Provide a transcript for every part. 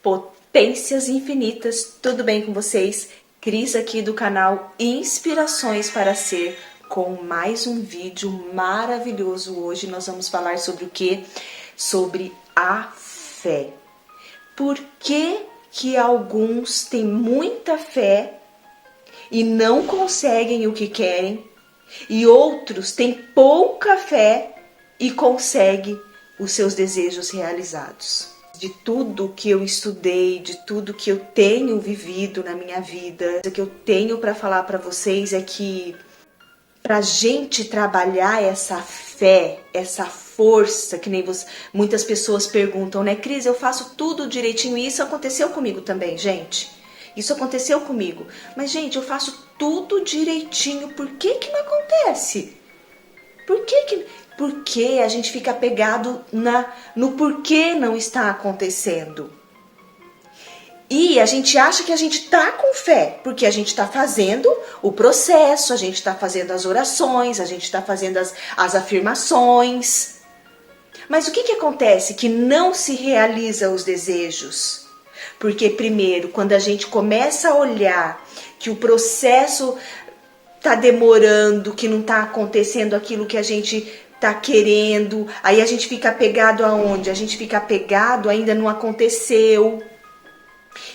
Potências infinitas, tudo bem com vocês? Cris aqui do canal Inspirações para Ser, com mais um vídeo maravilhoso. Hoje nós vamos falar sobre o quê? Sobre a fé. Por que alguns têm muita fé e não conseguem o que querem, e outros têm pouca fé e conseguem os seus desejos realizados? De tudo que eu estudei, de tudo que eu tenho vivido na minha vida, o que eu tenho para falar para vocês é que para a gente trabalhar essa fé, essa força, que nem muitas pessoas perguntam, né, Cris, eu faço tudo direitinho, e isso aconteceu comigo também, gente. Isso aconteceu comigo. Mas, gente, eu faço tudo direitinho, por que não acontece? Porque a gente fica apegado no porquê não está acontecendo. E a gente acha que a gente está com fé, porque a gente está fazendo o processo, a gente está fazendo as orações, a gente está fazendo as afirmações. Mas o que acontece? Que não se realiza os desejos. Porque primeiro, quando a gente começa a olhar que o processo está demorando, que não está acontecendo aquilo que a gente tá querendo, aí a gente fica apegado aonde? A gente fica apegado, ainda não aconteceu.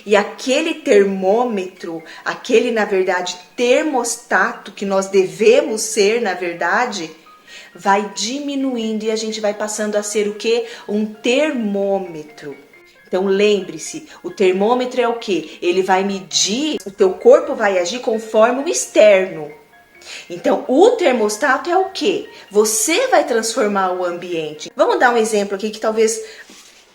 E aquele termômetro, aquele, na verdade, termostato que nós devemos ser, na verdade, vai diminuindo e a gente vai passando a ser o quê? Um termômetro. Então lembre-se, o termômetro é o quê? Ele vai medir, o teu corpo vai agir conforme o externo. Então, o termostato é o quê? Você vai transformar o ambiente. Vamos dar um exemplo aqui que talvez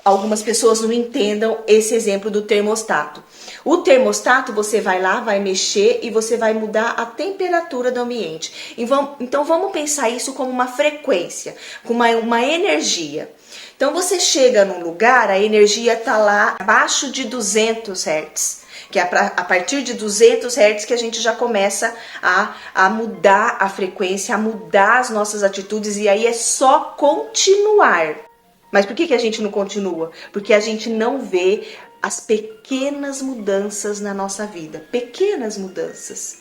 algumas pessoas não entendam esse exemplo do termostato. O termostato, você vai lá, vai mexer e você vai mudar a temperatura do ambiente. Então, vamos pensar isso como uma frequência, como uma energia. Então, você chega num lugar, a energia está lá abaixo de 200 Hz. Que é a partir de 200 Hz que a gente já começa a mudar a frequência, a mudar as nossas atitudes, e aí é só continuar. Mas por que a gente não continua? Porque a gente não vê as pequenas mudanças na nossa vida. Pequenas mudanças.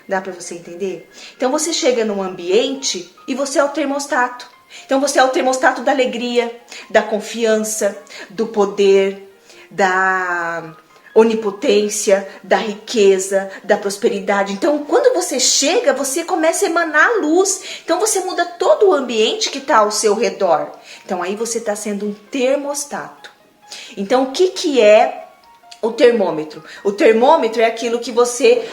Dá para você entender? Então você chega num ambiente e você é o termostato. Então você é o termostato da alegria, da confiança, do poder, da onipotência, da riqueza, da prosperidade. Então, quando você chega, você começa a emanar luz. Então, você muda todo o ambiente que está ao seu redor. Então, aí você está sendo um termostato. Então, o que é o termômetro? O termômetro é aquilo que você...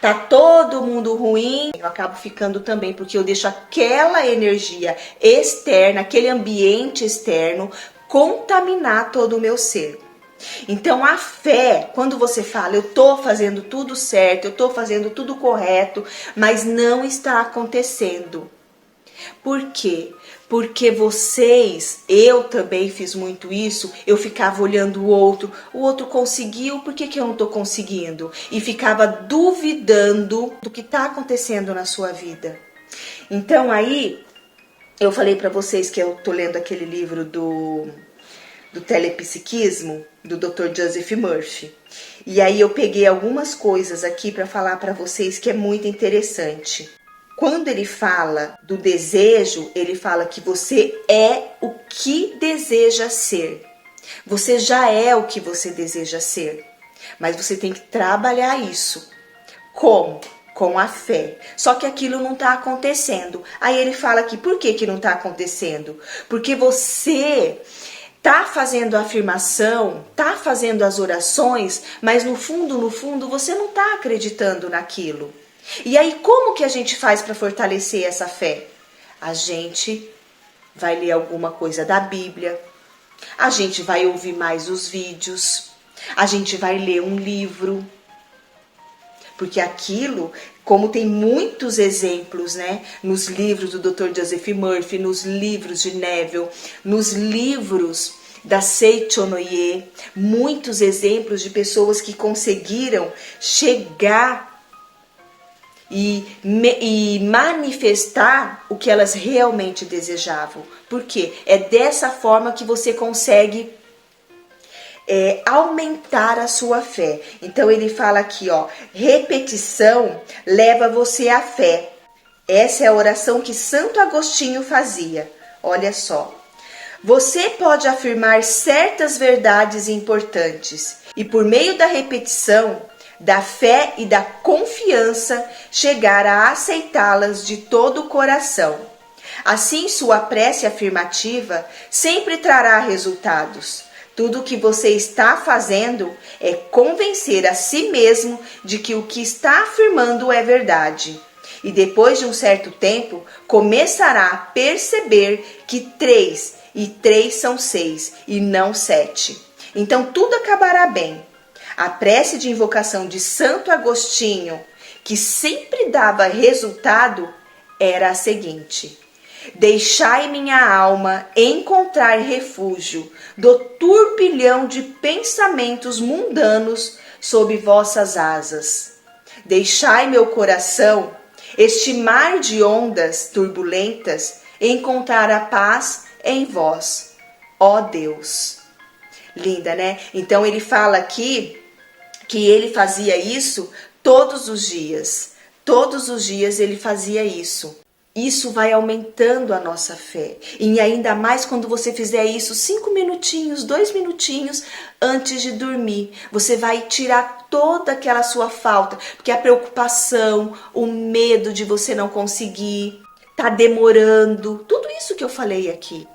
tá todo mundo ruim. Eu acabo ficando também, porque eu deixo aquela energia externa, aquele ambiente externo, contaminar todo o meu ser. Então a fé, quando você fala, eu tô fazendo tudo certo, eu tô fazendo tudo correto, mas não está acontecendo. Por quê? Porque eu também fiz muito isso, eu ficava olhando o outro conseguiu, por que eu não tô conseguindo? E ficava duvidando do que tá acontecendo na sua vida. Então aí, eu falei pra vocês que eu tô lendo aquele livro do telepsiquismo, do Dr. Joseph Murphy. E aí eu peguei algumas coisas aqui para falar para vocês que é muito interessante. Quando ele fala do desejo, ele fala que você é o que deseja ser. Você já é o que você deseja ser. Mas você tem que trabalhar isso. Como? Com a fé. Só que aquilo não está acontecendo. Aí ele fala aqui, por que não está acontecendo? Porque você tá fazendo a afirmação, tá fazendo as orações, mas no fundo, você não tá acreditando naquilo. E aí, como que a gente faz para fortalecer essa fé? A gente vai ler alguma coisa da Bíblia, a gente vai ouvir mais os vídeos, a gente vai ler um livro. Porque aquilo, como tem muitos exemplos, né? Nos livros do Dr. Joseph Murphy, nos livros de Neville, nos livros da Sei Chonoye, muitos exemplos de pessoas que conseguiram chegar e manifestar o que elas realmente desejavam. Por quê? É dessa forma que você consegue aumentar a sua fé. Então ele fala aqui, ó, repetição leva você à fé. Essa é a oração que Santo Agostinho fazia. Olha só. Você pode afirmar certas verdades importantes e por meio da repetição, da fé e da confiança, chegar a aceitá-las de todo o coração. Assim, sua prece afirmativa sempre trará resultados. Tudo o que você está fazendo é convencer a si mesmo de que o que está afirmando é verdade. E depois de um certo tempo, começará a perceber que 3 e 3 são 6 e não 7. Então tudo acabará bem. A prece de invocação de Santo Agostinho, que sempre dava resultado, era a seguinte: deixai minha alma encontrar refúgio do turbilhão de pensamentos mundanos sob vossas asas. Deixai meu coração, este mar de ondas turbulentas, encontrar a paz em vós, ó Deus. Linda, né? Então ele fala aqui que ele fazia isso todos os dias. Todos os dias ele fazia isso. Isso vai aumentando a nossa fé. E ainda mais quando você fizer isso 5 minutinhos, 2 minutinhos antes de dormir. Você vai tirar toda aquela sua falta. Porque a preocupação, o medo de você não conseguir, tá demorando. Tudo isso que eu falei aqui.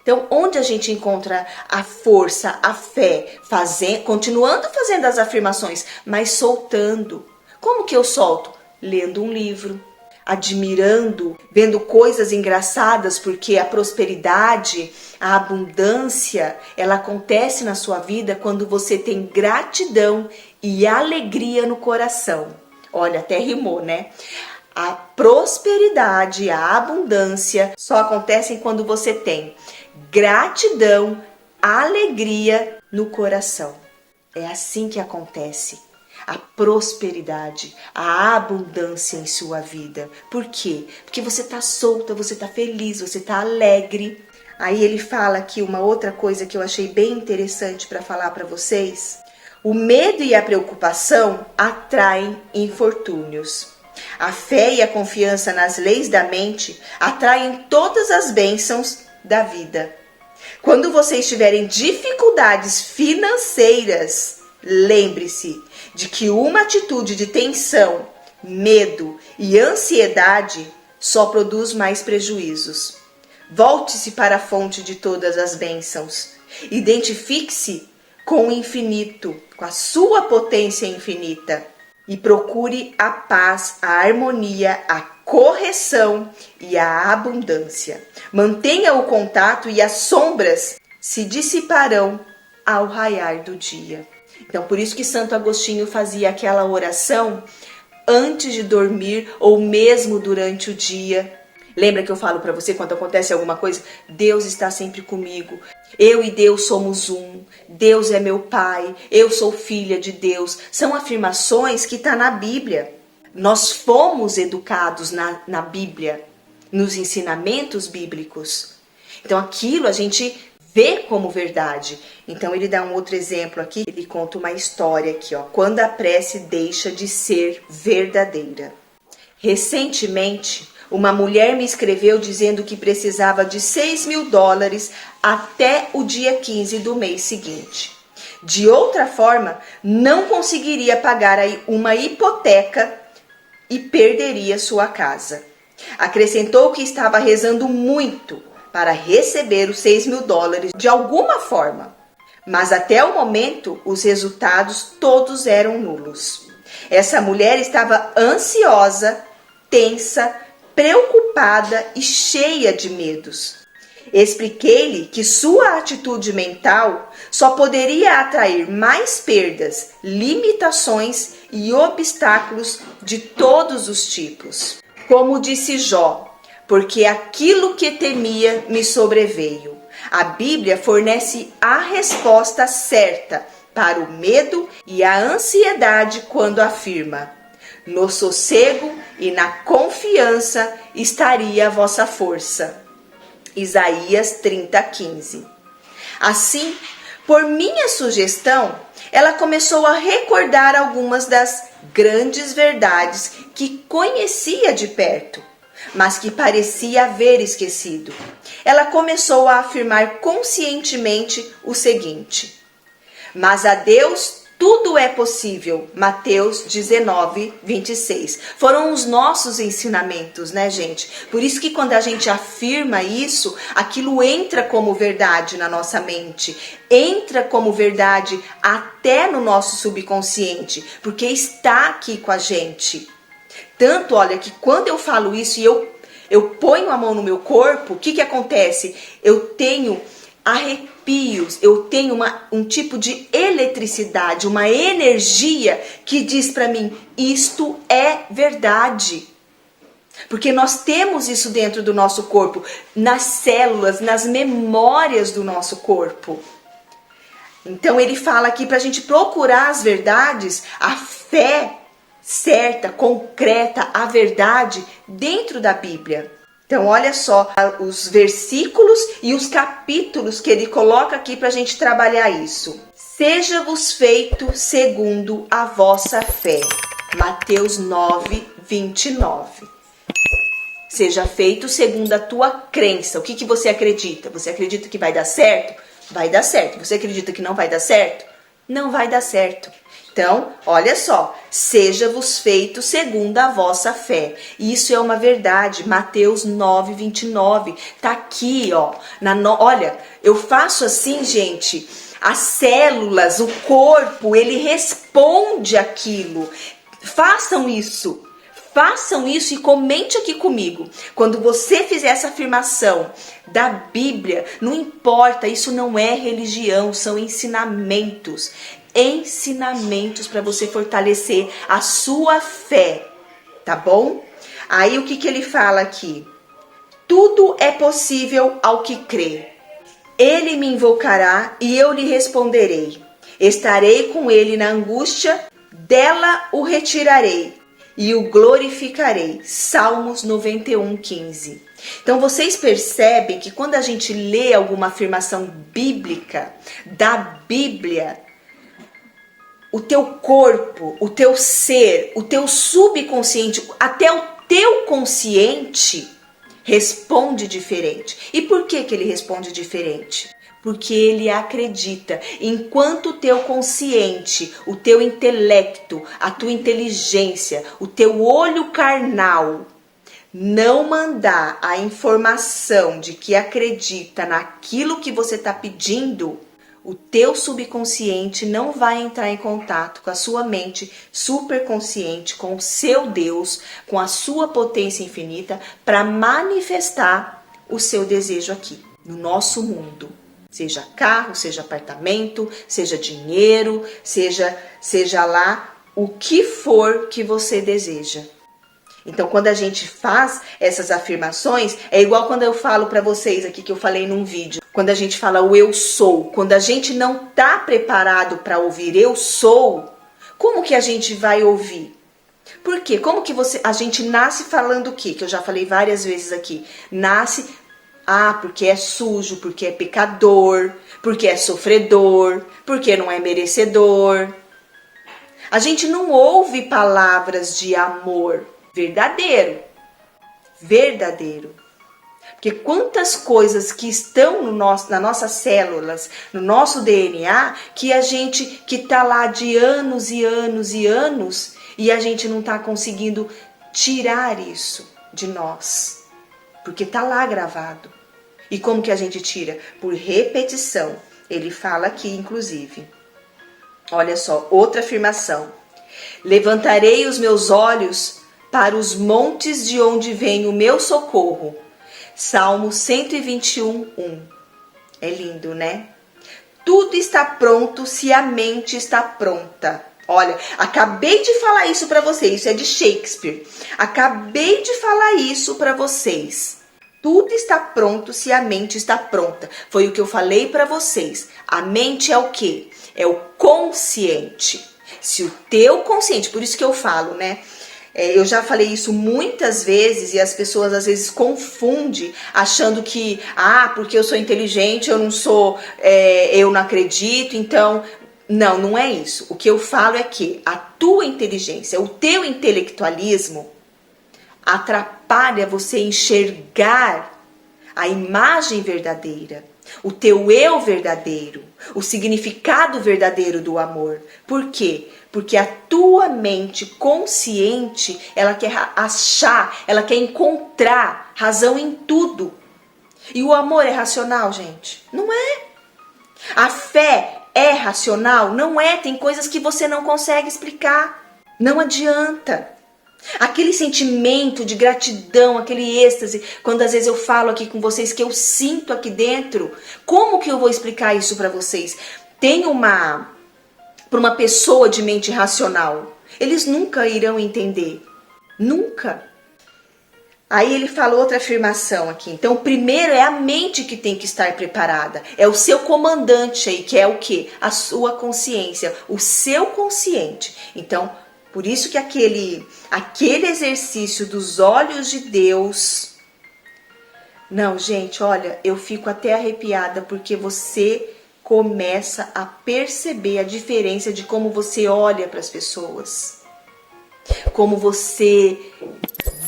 Então, onde a gente encontra a força, a fé, continuando fazendo as afirmações, mas soltando. Como que eu solto? Lendo um livro, admirando, vendo coisas engraçadas, porque a prosperidade, a abundância, ela acontece na sua vida quando você tem gratidão e alegria no coração. Olha, até rimou, né? A prosperidade, a abundância só acontecem quando você tem gratidão, alegria no coração. É assim que acontece a prosperidade, a abundância em sua vida. Por quê? Porque você está solta, você está feliz, você está alegre. Aí ele fala aqui uma outra coisa que eu achei bem interessante para falar para vocês. O medo e a preocupação atraem infortúnios. A fé e a confiança nas leis da mente atraem todas as bênçãos da vida. Quando vocês tiverem dificuldades financeiras, lembre-se de que uma atitude de tensão, medo e ansiedade só produz mais prejuízos. Volte-se para a fonte de todas as bênçãos. Identifique-se com o infinito, com a sua potência infinita. E procure a paz, a harmonia, a correção e a abundância. Mantenha o contato e as sombras se dissiparão ao raiar do dia. Então, por isso que Santo Agostinho fazia aquela oração antes de dormir ou mesmo durante o dia. Lembra que eu falo para você quando acontece alguma coisa? Deus está sempre comigo. Eu e Deus somos um. Deus é meu Pai. Eu sou filha de Deus. São afirmações que estão na Bíblia. Nós fomos educados na Bíblia, nos ensinamentos bíblicos. Então aquilo a gente vê como verdade. Então ele dá um outro exemplo aqui. Ele conta uma história aqui, ó. Quando a prece deixa de ser verdadeira. Recentemente, uma mulher me escreveu dizendo que precisava de $6.000 até o dia 15 do mês seguinte. De outra forma, não conseguiria pagar uma hipoteca e perderia sua casa. Acrescentou que estava rezando muito para receber os $6.000 de alguma forma, mas até o momento os resultados todos eram nulos. Essa mulher estava ansiosa, tensa, preocupada e cheia de medos. Expliquei-lhe que sua atitude mental só poderia atrair mais perdas, limitações e obstáculos de todos os tipos. Como disse Jó, porque aquilo que temia me sobreveio. A Bíblia fornece a resposta certa para o medo e a ansiedade quando afirma: no sossego e na confiança estaria a vossa força. Isaías 30:15. Assim, Por minha sugestão, ela começou a recordar algumas das grandes verdades que conhecia de perto, mas que parecia haver esquecido. Ela começou a afirmar conscientemente o seguinte: mas a Deus tudo é possível. Mateus 19, 26. Foram os nossos ensinamentos, né, gente? Por isso que quando a gente afirma isso, aquilo entra como verdade na nossa mente. Entra como verdade até no nosso subconsciente, porque está aqui com a gente. Tanto, olha, que quando eu falo isso e eu ponho a mão no meu corpo, o que acontece? Eu tenho arrepios, eu tenho um tipo de eletricidade, uma energia que diz para mim, isto é verdade. Porque nós temos isso dentro do nosso corpo, nas células, nas memórias do nosso corpo. Então ele fala aqui para a gente procurar as verdades, a fé certa, concreta, a verdade dentro da Bíblia. Então, olha só os versículos e os capítulos que ele coloca aqui para a gente trabalhar isso. Seja-vos feito segundo a vossa fé. Mateus 9, 29. Seja feito segundo a tua crença. O que você acredita? Você acredita que vai dar certo? Vai dar certo. Você acredita que não vai dar certo? Não vai dar certo. Então, olha só, seja-vos feito segundo a vossa fé. Isso é uma verdade, Mateus 9, 29. Tá aqui, ó. Olha, eu faço assim, gente, as células, o corpo, ele responde aquilo. Façam isso e comente aqui comigo. Quando você fizer essa afirmação da Bíblia, não importa, isso não é religião, são ensinamentos. Ensinamentos para você fortalecer a sua fé, tá bom? Aí o que ele fala aqui? Tudo é possível ao que crê. Ele me invocará e eu lhe responderei. Estarei com ele na angústia, dela o retirarei e o glorificarei. Salmos 91, 15. Então vocês percebem que quando a gente lê alguma afirmação bíblica da Bíblia, o teu corpo, o teu ser, o teu subconsciente, até o teu consciente responde diferente. E por que ele responde diferente? Porque ele acredita. Enquanto o teu consciente, o teu intelecto, a tua inteligência, o teu olho carnal não mandar a informação de que acredita naquilo que você está pedindo, o teu subconsciente não vai entrar em contato com a sua mente superconsciente, com o seu Deus, com a sua potência infinita, para manifestar o seu desejo aqui, no nosso mundo. Seja carro, seja apartamento, seja dinheiro, seja lá o que for que você deseja. Então, quando a gente faz essas afirmações, é igual quando eu falo para vocês aqui, que eu falei num vídeo. Quando a gente fala o eu sou, quando a gente não está preparado para ouvir eu sou, como que a gente vai ouvir? Por quê? Como que a gente nasce falando o quê? Que eu já falei várias vezes aqui. Nasce, porque é sujo, porque é pecador, porque é sofredor, porque não é merecedor. A gente não ouve palavras de amor verdadeiro. Porque quantas coisas que estão nas nossas células, no nosso DNA, que tá lá de anos e anos e anos, e a gente não tá conseguindo tirar isso de nós. Porque tá lá gravado. E como que a gente tira? Por repetição. Ele fala aqui, inclusive. Olha só, outra afirmação. Levantarei os meus olhos para os montes de onde vem o meu socorro. Salmo 121, 1. É lindo, né? Tudo está pronto se a mente está pronta. Olha, acabei de falar isso para vocês. Isso é de Shakespeare. Acabei de falar isso para vocês. Tudo está pronto se a mente está pronta. Foi o que eu falei para vocês. A mente é o quê? É o consciente. Se o teu consciente, por isso que eu falo, né? Eu já falei isso muitas vezes e as pessoas às vezes confundem, achando que, porque eu sou inteligente, eu não sou, eu não acredito, então... Não, não é isso. O que eu falo é que a tua inteligência, o teu intelectualismo atrapalha você enxergar a imagem verdadeira, o teu eu verdadeiro, o significado verdadeiro do amor. Por quê? Porque a tua mente consciente, ela quer achar, ela quer encontrar razão em tudo. E o amor é racional, gente? Não é. A fé é racional? Não é. Tem coisas que você não consegue explicar. Não adianta. Aquele sentimento de gratidão, aquele êxtase, quando às vezes eu falo aqui com vocês que eu sinto aqui dentro, como que eu vou explicar isso para vocês? Tem para uma pessoa de mente racional, eles nunca irão entender. Nunca. Aí ele fala outra afirmação aqui. Então, primeiro é a mente que tem que estar preparada. É o seu comandante aí, que é o quê? A sua consciência, o seu consciente. Então, por isso que aquele exercício dos olhos de Deus... Não, gente, olha, eu fico até arrepiada porque você começa a perceber a diferença de como você olha para as pessoas. Como você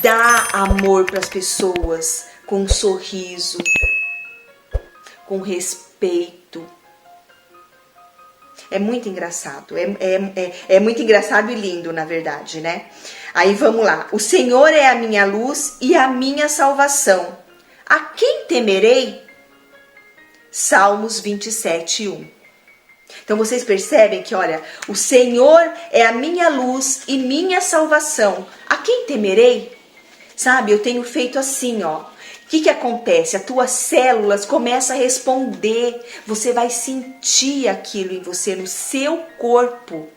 dá amor para as pessoas com um sorriso, com respeito. É muito engraçado, é muito engraçado e lindo, na verdade, né? Aí vamos lá. O Senhor é a minha luz e a minha salvação. A quem temerei? Salmos 27, 1. Então vocês percebem que, olha, o Senhor é a minha luz e minha salvação. A quem temerei? Sabe, eu tenho feito assim, ó. O que acontece? As tuas células começam a responder. Você vai sentir aquilo em você, no seu corpo.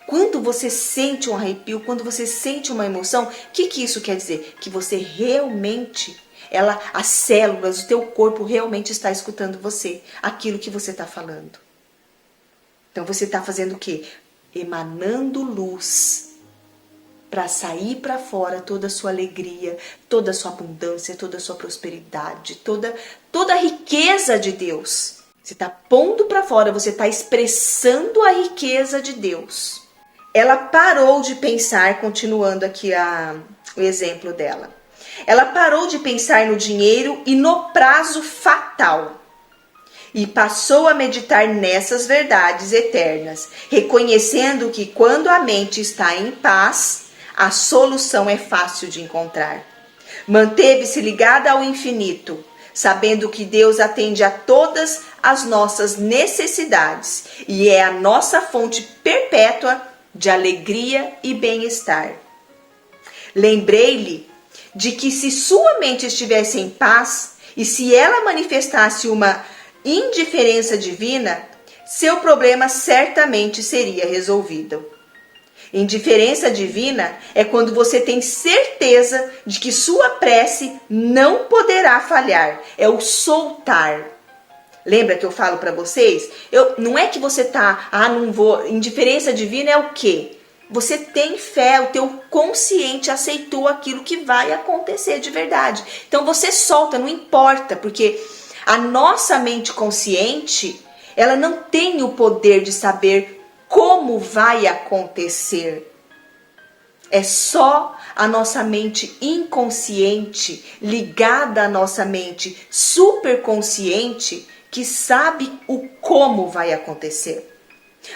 Quando você sente um arrepio, quando você sente uma emoção, o que isso quer dizer? Que você realmente, as células, o teu corpo realmente está escutando você, aquilo que você está falando. Então você está fazendo o quê? Emanando luz para sair para fora toda a sua alegria, toda a sua abundância, toda a sua prosperidade, toda a riqueza de Deus. Você está pondo para fora, você está expressando a riqueza de Deus. Ela parou de pensar, continuando aqui o exemplo dela. Ela parou de pensar no dinheiro e no prazo fatal. E passou a meditar nessas verdades eternas, reconhecendo que quando a mente está em paz, a solução é fácil de encontrar. Manteve-se ligada ao infinito, sabendo que Deus atende a todas as nossas necessidades e é a nossa fonte perpétua de alegria e bem-estar. Lembrei-lhe de que se sua mente estivesse em paz e se ela manifestasse uma indiferença divina, seu problema certamente seria resolvido. Indiferença divina é quando você tem certeza de que sua prece não poderá falhar. É o soltar. Lembra que eu falo para vocês? Não é que você tá, não vou. Indiferença divina é o quê? Você tem fé, o teu consciente aceitou aquilo que vai acontecer de verdade. Então você solta, não importa, porque a nossa mente consciente, ela não tem o poder de saber como vai acontecer. É só a nossa mente inconsciente, ligada à nossa mente superconsciente, que sabe o como vai acontecer.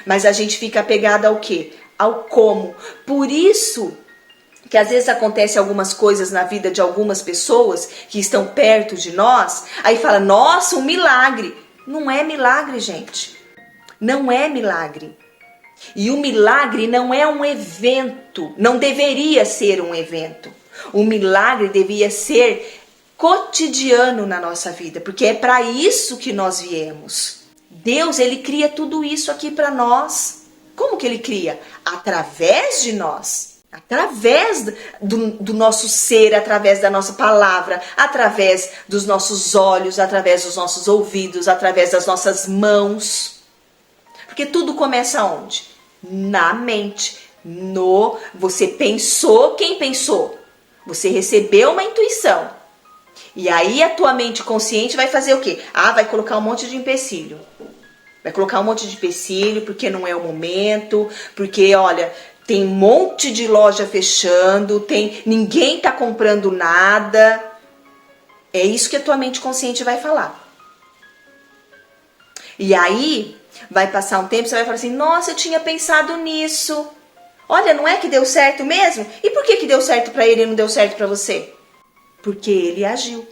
Mas a gente fica apegada ao quê? Ao como. Por isso que às vezes acontece algumas coisas na vida de algumas pessoas que estão perto de nós, aí fala, nossa, um milagre. Não é milagre, gente. Não é milagre. E o milagre não é um evento, não deveria ser um evento. O milagre devia ser cotidiano na nossa vida, porque é para isso que nós viemos. Deus, ele cria tudo isso aqui para nós. Como que ele cria? Através de nós. Através do nosso ser, através da nossa palavra, através dos nossos olhos, através dos nossos ouvidos, através das nossas mãos. Porque tudo começa onde? Na mente, Você pensou, quem pensou? Você recebeu uma intuição. E aí a tua mente consciente vai fazer o quê? Vai colocar um monte de empecilho. Vai colocar um monte de empecilho porque não é o momento, porque, olha, tem um monte de loja fechando, ninguém tá comprando nada. É isso que a tua mente consciente vai falar. E aí, vai passar um tempo, você vai falar assim, nossa, eu tinha pensado nisso. Olha, não é que deu certo mesmo? E por que deu certo para ele e não deu certo para você? Porque ele agiu.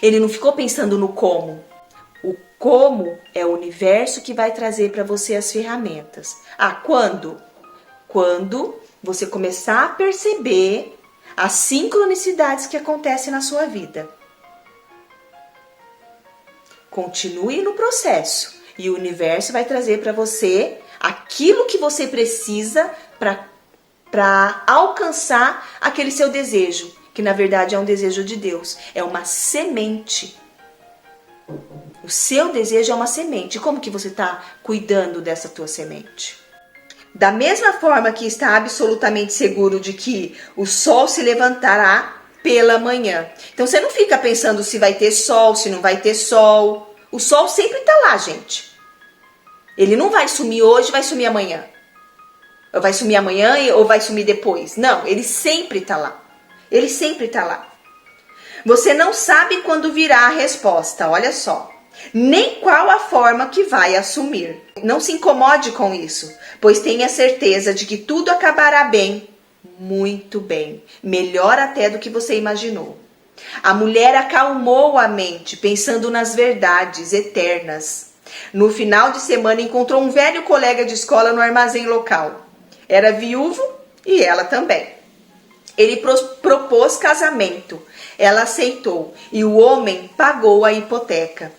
Ele não ficou pensando no como. O como é o universo que vai trazer para você as ferramentas. Quando? Quando você começar a perceber as sincronicidades que acontecem na sua vida. Continue no processo e o universo vai trazer para você aquilo que você precisa para alcançar aquele seu desejo, que na verdade é um desejo de Deus, é uma semente. O seu desejo é uma semente. Como que você está cuidando dessa tua semente? Da mesma forma que está absolutamente seguro de que o sol se levantará pela manhã. Então você não fica pensando se vai ter sol, se não vai ter sol. O sol sempre está lá, gente. Ele não vai sumir hoje, vai sumir amanhã. Ou vai sumir amanhã ou vai sumir depois. Não, ele sempre está lá. Ele sempre está lá. Você não sabe quando virá a resposta, olha só. Nem qual a forma que vai assumir. Não se incomode com isso, pois tenha certeza de que tudo acabará bem, muito bem, melhor até do que você imaginou. A mulher acalmou a mente, pensando nas verdades eternas. No final de semana encontrou um velho colega de escola no armazém local. Era viúvo e ela também. Ele propôs casamento, ela aceitou e o homem pagou a hipoteca.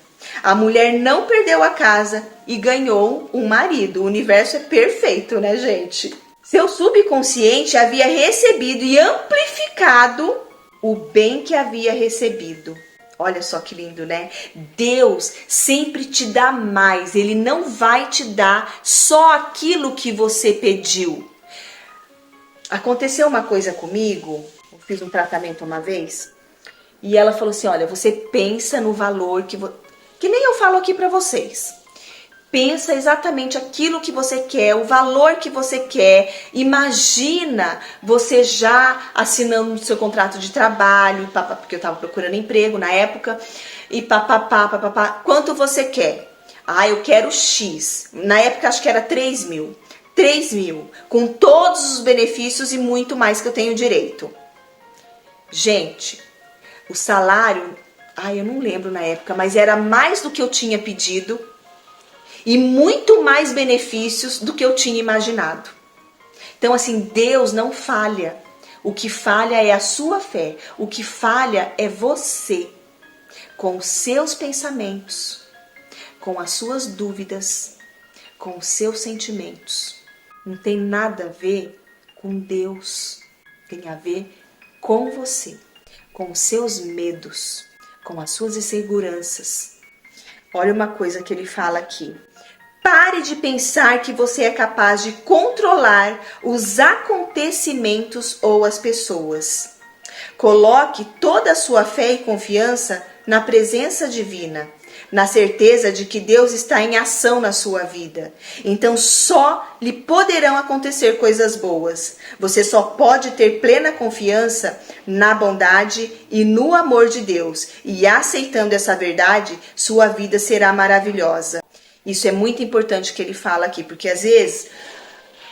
A mulher não perdeu a casa e ganhou um marido. O universo é perfeito, né, gente? Seu subconsciente havia recebido e amplificado o bem que havia recebido. Olha só que lindo, né? Deus sempre te dá mais. Ele não vai te dar só aquilo que você pediu. Aconteceu uma coisa comigo. Eu fiz um tratamento uma vez. E ela falou assim, olha, você pensa no valor que nem eu falo aqui pra vocês. Pensa exatamente aquilo que você quer, o valor que você quer. Imagina você já assinando o seu contrato de trabalho, porque eu estava procurando emprego na época, e papapá. Quanto você quer? Eu quero X. Na época acho que era 3 mil. 3 mil, com todos os benefícios e muito mais que eu tenho direito. Gente, o salário, eu não lembro na época, mas era mais do que eu tinha pedido e muito mais benefícios do que eu tinha imaginado. Então, assim, Deus não falha. O que falha é a sua fé. O que falha é você, com os seus pensamentos, com as suas dúvidas, com os seus sentimentos. Não tem nada a ver com Deus. Tem a ver com você, com os seus medos, com as suas inseguranças. Olha uma coisa que ele fala aqui. Pare de pensar que você é capaz de controlar os acontecimentos ou as pessoas. Coloque toda a sua fé e confiança na presença divina, na certeza de que Deus está em ação na sua vida. Então só lhe poderão acontecer coisas boas. Você só pode ter plena confiança na bondade e no amor de Deus. E aceitando essa verdade, sua vida será maravilhosa. Isso é muito importante que ele fala aqui, porque às vezes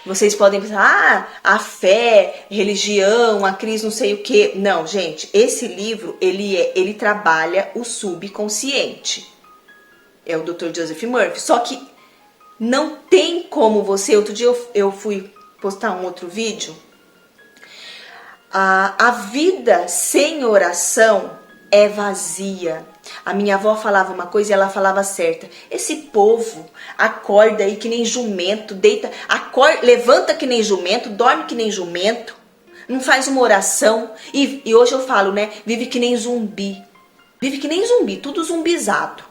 vocês podem pensar, a fé, religião, a crise, não sei o quê. Não, gente, esse livro, ele trabalha o subconsciente. É o Dr. Joseph Murphy. Só que não tem como você... Outro dia eu fui postar um outro vídeo. A vida sem oração é vazia. A minha avó falava uma coisa e ela falava certa. Esse povo acorda aí que nem jumento, deita, levanta que nem jumento, dorme que nem jumento, não faz uma oração. E hoje eu falo, né? Vive que nem zumbi. Vive que nem zumbi, tudo zumbizado.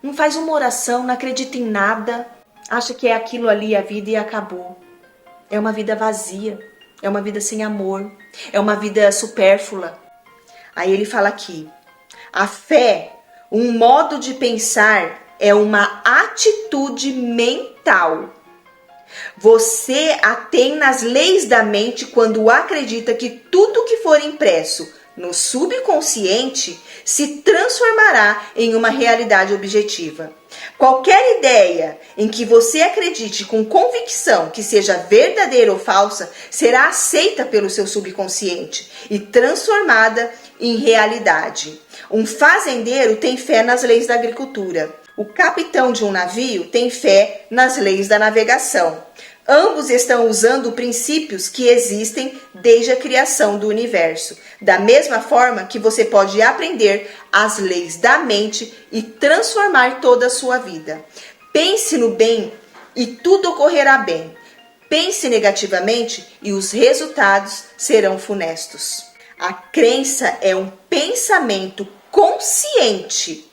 Não faz uma oração, não acredita em nada, acha que é aquilo ali a vida e acabou. é uma vida vazia, é uma vida sem amor, é uma vida supérflua. Aí ele fala aqui, a fé, um modo de pensar, é uma atitude mental. Você a tem nas leis da mente quando acredita que tudo que for impresso no subconsciente se transformará em uma realidade objetiva. Qualquer ideia em que você acredite com convicção que seja verdadeira ou falsa será aceita pelo seu subconsciente e transformada em realidade. Um fazendeiro tem fé nas leis da agricultura. O capitão de um navio tem fé nas leis da navegação. Ambos estão usando princípios que existem desde a criação do universo. Da mesma forma que você pode aprender as leis da mente e transformar toda a sua vida. Pense no bem e tudo ocorrerá bem. Pense negativamente e os resultados serão funestos. A crença é um pensamento consciente,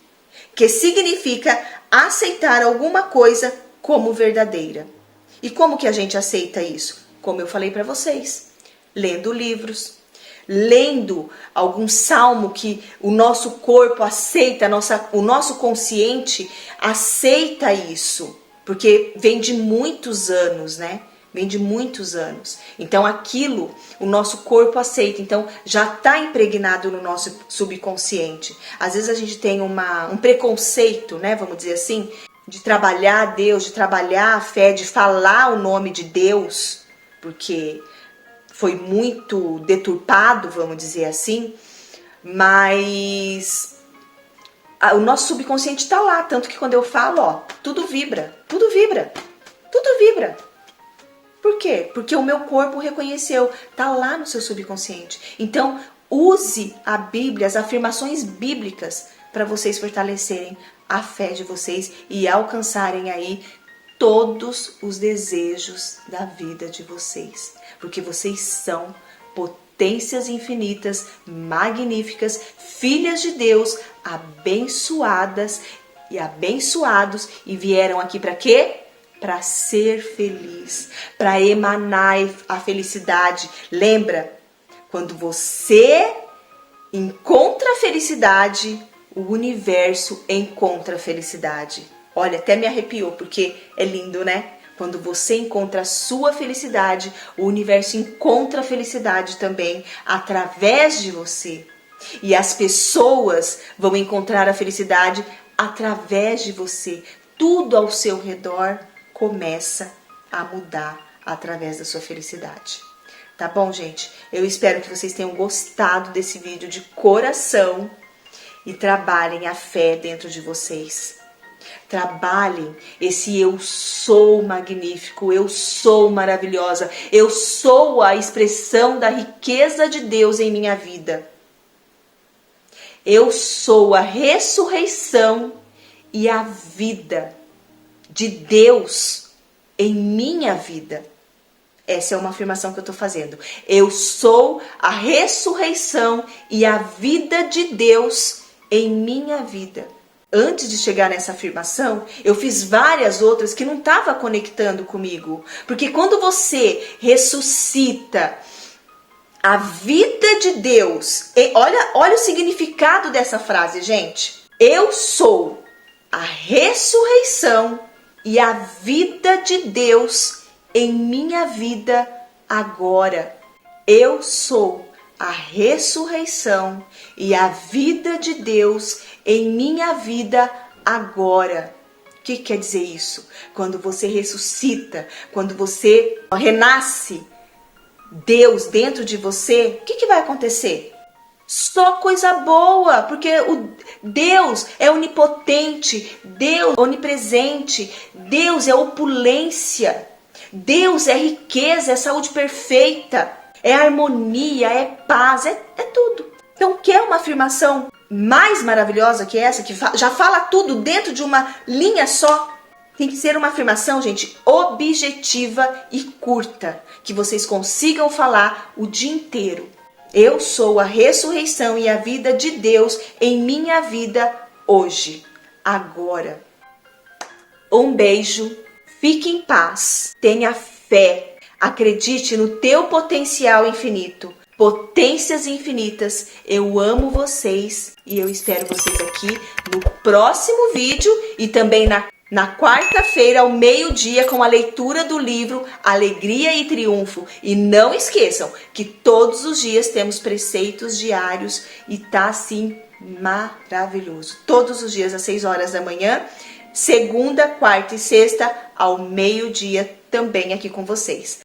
que significa aceitar alguma coisa como verdadeira. E como que a gente aceita isso? Como eu falei para vocês, lendo livros, lendo algum salmo que o nosso corpo aceita, o nosso consciente aceita isso, porque vem de muitos anos, né? Vem de muitos anos. Então aquilo, o nosso corpo aceita, então já está impregnado no nosso subconsciente. Às vezes a gente tem um preconceito, né? Vamos dizer assim, de trabalhar Deus, de trabalhar a fé, de falar o nome de Deus, porque foi muito deturpado, vamos dizer assim, mas o nosso subconsciente está lá, tanto que quando eu falo, ó, tudo vibra, tudo vibra, tudo vibra. Por quê? Porque o meu corpo reconheceu, tá lá no seu subconsciente. Então, use a Bíblia, as afirmações bíblicas, para vocês fortalecerem a fé de vocês e alcançarem aí todos os desejos da vida de vocês. Porque vocês são potências infinitas, magníficas, filhas de Deus, abençoadas e abençoados, e vieram aqui para quê? Para ser feliz, para emanar a felicidade. Lembra? Quando você encontra a felicidade, o universo encontra a felicidade. Olha, até me arrepiou, porque é lindo, né? Quando você encontra a sua felicidade, o universo encontra a felicidade também através de você. E as pessoas vão encontrar a felicidade através de você. Tudo ao seu redor começa a mudar através da sua felicidade. Tá bom, gente? Eu espero que vocês tenham gostado desse vídeo de coração e trabalhem a fé dentro de vocês. Trabalhem esse eu sou magnífico, eu sou maravilhosa, eu sou a expressão da riqueza de Deus em minha vida. Eu sou a ressurreição e a vida de Deus em minha vida. Essa é uma afirmação que eu estou fazendo. Eu sou a ressurreição e a vida de Deus em minha vida. Antes de chegar nessa afirmação, eu fiz várias outras que não estavam conectando comigo. Porque quando você ressuscita a vida de Deus, olha o significado dessa frase, gente. Eu sou a ressurreição e a vida de Deus em minha vida agora. Eu sou a ressurreição e a vida de Deus em minha vida agora. O que quer dizer isso? Quando você ressuscita, quando você renasce Deus dentro de você, o que vai acontecer? Só coisa boa, porque o Deus é onipotente, Deus é onipresente, Deus é opulência, Deus é riqueza, é saúde perfeita, é harmonia, é paz, é tudo. Então, quer uma afirmação mais maravilhosa que essa, que já fala tudo dentro de uma linha só? Tem que ser uma afirmação, gente, objetiva e curta, que vocês consigam falar o dia inteiro. Eu sou a ressurreição e a vida de Deus em minha vida hoje, agora. Um beijo, fique em paz, tenha fé, Acredite no teu potencial infinito. Potências infinitas. Eu amo vocês e eu espero vocês aqui no próximo vídeo e também na quarta-feira ao meio-dia com a leitura do livro Alegria e Triunfo. E não esqueçam que todos os dias temos preceitos diários e tá assim maravilhoso. Todos os dias às 6 horas da manhã, segunda, quarta e sexta ao meio-dia também aqui com vocês.